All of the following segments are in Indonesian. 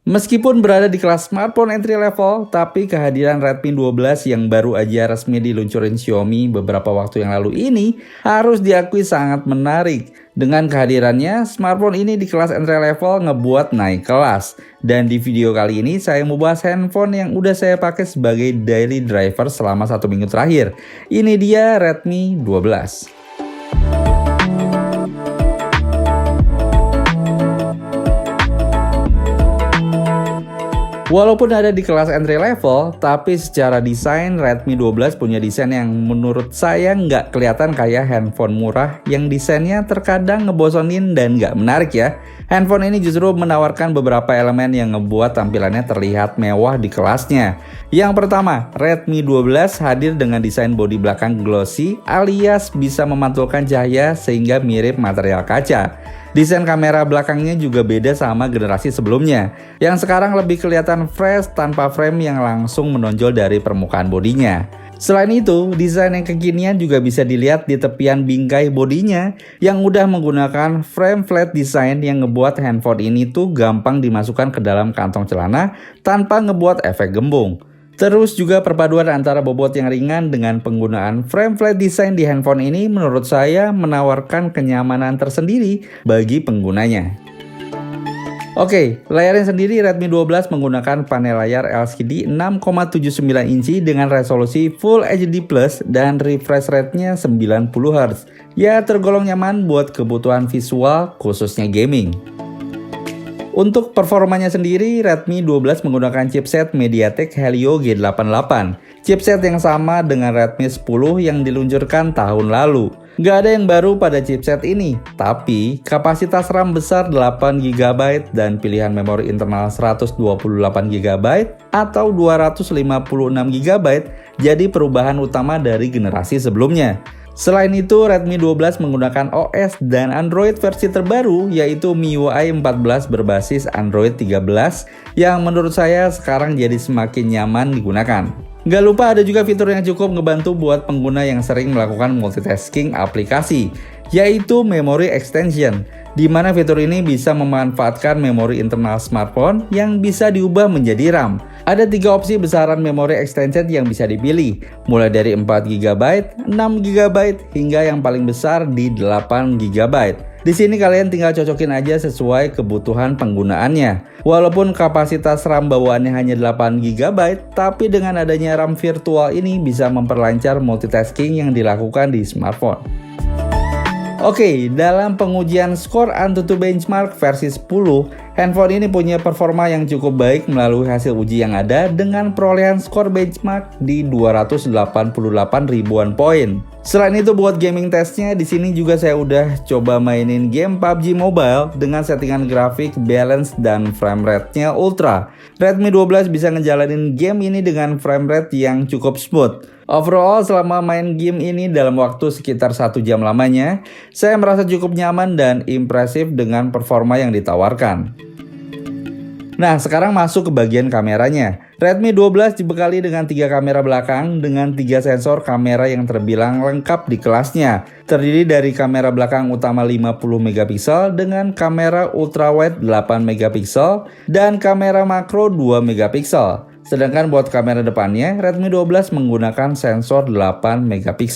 Meskipun berada di kelas smartphone entry level, tapi kehadiran Redmi 12 yang baru aja resmi diluncurin Xiaomi beberapa waktu yang lalu ini harus diakui sangat menarik. Dengan kehadirannya, smartphone ini di kelas entry level ngebuat naik kelas. Dan di video kali ini saya mau bahas handphone yang udah saya pakai sebagai daily driver selama 1 minggu terakhir. Ini dia Redmi 12. Walaupun ada di kelas entry level, tapi secara desain Redmi 12 punya desain yang menurut saya nggak kelihatan kayak handphone murah yang desainnya terkadang ngebosonin dan nggak menarik ya. Handphone ini justru menawarkan beberapa elemen yang ngebuat tampilannya terlihat mewah di kelasnya. Yang pertama, Redmi 12 hadir dengan desain bodi belakang glossy alias bisa memantulkan cahaya sehingga mirip material kaca. Desain kamera belakangnya juga beda sama generasi sebelumnya, yang sekarang lebih kelihatan fresh tanpa frame yang langsung menonjol dari permukaan bodinya. Selain itu, desain yang kekinian juga bisa dilihat di tepian bingkai bodinya yang udah menggunakan frame flat design yang ngebuat handphone ini tuh gampang dimasukkan ke dalam kantong celana tanpa ngebuat efek gembung. Terus juga perpaduan antara bobot yang ringan dengan penggunaan frame flat design di handphone ini menurut saya menawarkan kenyamanan tersendiri bagi penggunanya. Oke, layarnya sendiri Redmi 12 menggunakan panel layar LCD 6,79 inci dengan resolusi Full HD Plus dan refresh rate-nya 90 Hz. Ya tergolong nyaman buat kebutuhan visual khususnya gaming. Untuk performanya sendiri, Redmi 12 menggunakan chipset MediaTek Helio G88. Chipset yang sama dengan Redmi 10 yang diluncurkan tahun lalu. Nggak ada yang baru pada chipset ini, tapi kapasitas RAM besar 8GB dan pilihan memori internal 128GB atau 256GB jadi perubahan utama dari generasi sebelumnya. Selain itu, Redmi 12 menggunakan OS dan Android versi terbaru yaitu MIUI 14 berbasis Android 13 yang menurut saya sekarang jadi semakin nyaman digunakan. Gak lupa ada juga fitur yang cukup ngebantu buat pengguna yang sering melakukan multitasking aplikasi, yaitu Memory Extension, di mana fitur ini bisa memanfaatkan memori internal smartphone yang bisa diubah menjadi RAM. Ada 3 opsi besaran memori extension yang bisa dipilih, mulai dari 4GB, 6GB, hingga yang paling besar di 8GB. Di sini kalian tinggal cocokin aja sesuai kebutuhan penggunaannya. Walaupun kapasitas RAM bawaannya hanya 8GB, tapi dengan adanya RAM virtual ini bisa memperlancar multitasking yang dilakukan di smartphone. Oke, dalam pengujian skor AnTuTu Benchmark versi 10, handphone ini punya performa yang cukup baik melalui hasil uji yang ada dengan perolehan skor benchmark di 288 ribuan poin. Selain itu buat gaming testnya, di sini juga saya udah coba mainin game PUBG Mobile dengan settingan grafik, balance, dan frame rate-nya ultra. Redmi 12 bisa ngejalanin game ini dengan frame rate yang cukup smooth. Overall, selama main game ini dalam waktu sekitar 1 jam lamanya, saya merasa cukup nyaman dan impresif dengan performa yang ditawarkan. Nah, sekarang masuk ke bagian kameranya. Redmi 12 dibekali dengan 3 kamera belakang dengan 3 sensor kamera yang terbilang lengkap di kelasnya. Terdiri dari kamera belakang utama 50MP dengan kamera ultrawide 8MP dan kamera makro 2MP. Sedangkan buat kamera depannya, Redmi 12 menggunakan sensor 8MP.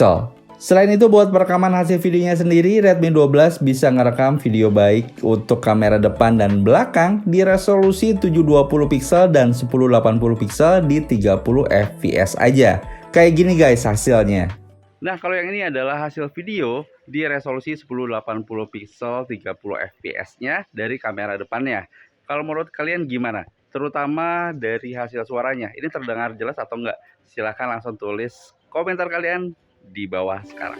Selain itu buat perekaman hasil videonya sendiri, Redmi 12 bisa ngerekam video baik untuk kamera depan dan belakang di resolusi 720 dan 1080 di 30fps aja. Kayak gini guys hasilnya. Nah, kalau yang ini adalah hasil video di resolusi 1080 30fps-nya dari kamera depannya. Kalau menurut kalian gimana? Terutama dari hasil suaranya, ini terdengar jelas atau enggak? Silahkan langsung tulis komentar kalian di bawah sekarang.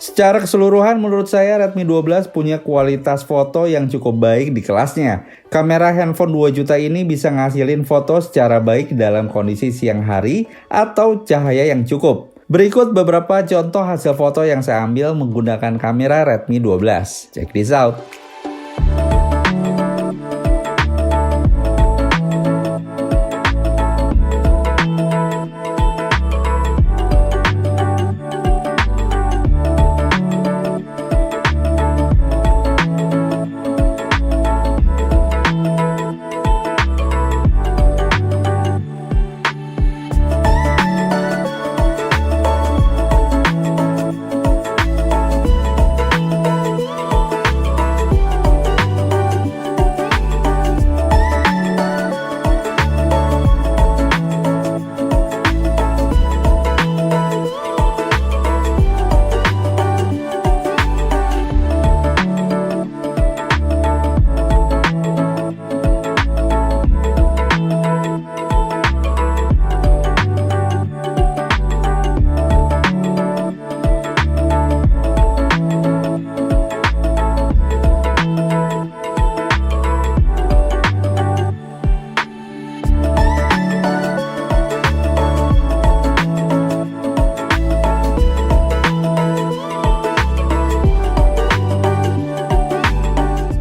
Secara keseluruhan menurut saya Redmi 12 punya kualitas foto yang cukup baik di kelasnya. Kamera handphone 2 juta ini bisa ngasilin foto secara baik dalam kondisi siang hari atau cahaya yang cukup. Berikut beberapa contoh hasil foto yang saya ambil menggunakan kamera Redmi 12. Check this out.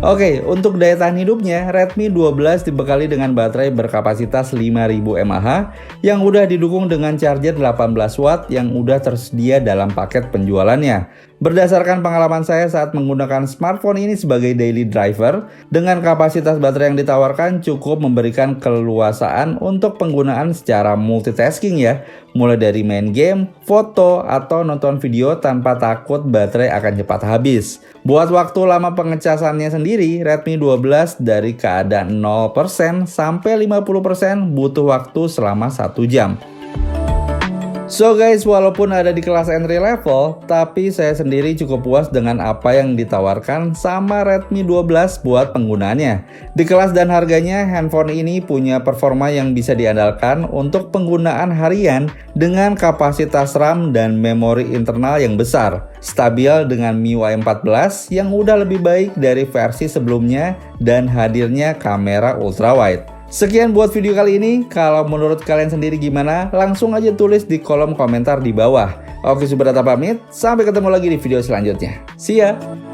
Oke, untuk daya tahan hidupnya, Redmi 12 dibekali dengan baterai berkapasitas 5000 mAh yang udah didukung dengan charger 18 watt yang udah tersedia dalam paket penjualannya. Berdasarkan pengalaman saya saat menggunakan smartphone ini sebagai daily driver, dengan kapasitas baterai yang ditawarkan cukup memberikan keleluasaan untuk penggunaan secara multitasking ya, mulai dari main game, foto, atau nonton video tanpa takut baterai akan cepat habis. Buat waktu lama pengecasannya sendiri, Redmi 12 dari keadaan 0% sampai 50% butuh waktu selama 1 jam. So guys, walaupun ada di kelas entry level, tapi saya sendiri cukup puas dengan apa yang ditawarkan sama Redmi 12 buat penggunaannya. Di kelas dan harganya, handphone ini punya performa yang bisa diandalkan untuk penggunaan harian dengan kapasitas RAM dan memori internal yang besar. Stabil dengan MIUI 14 yang udah lebih baik dari versi sebelumnya dan hadirnya kamera ultrawide. Sekian buat video kali ini. Kalau menurut kalian sendiri gimana? Langsung aja tulis di kolom komentar di bawah. Oke, Subrata pamit. Sampai ketemu lagi di video selanjutnya. See ya!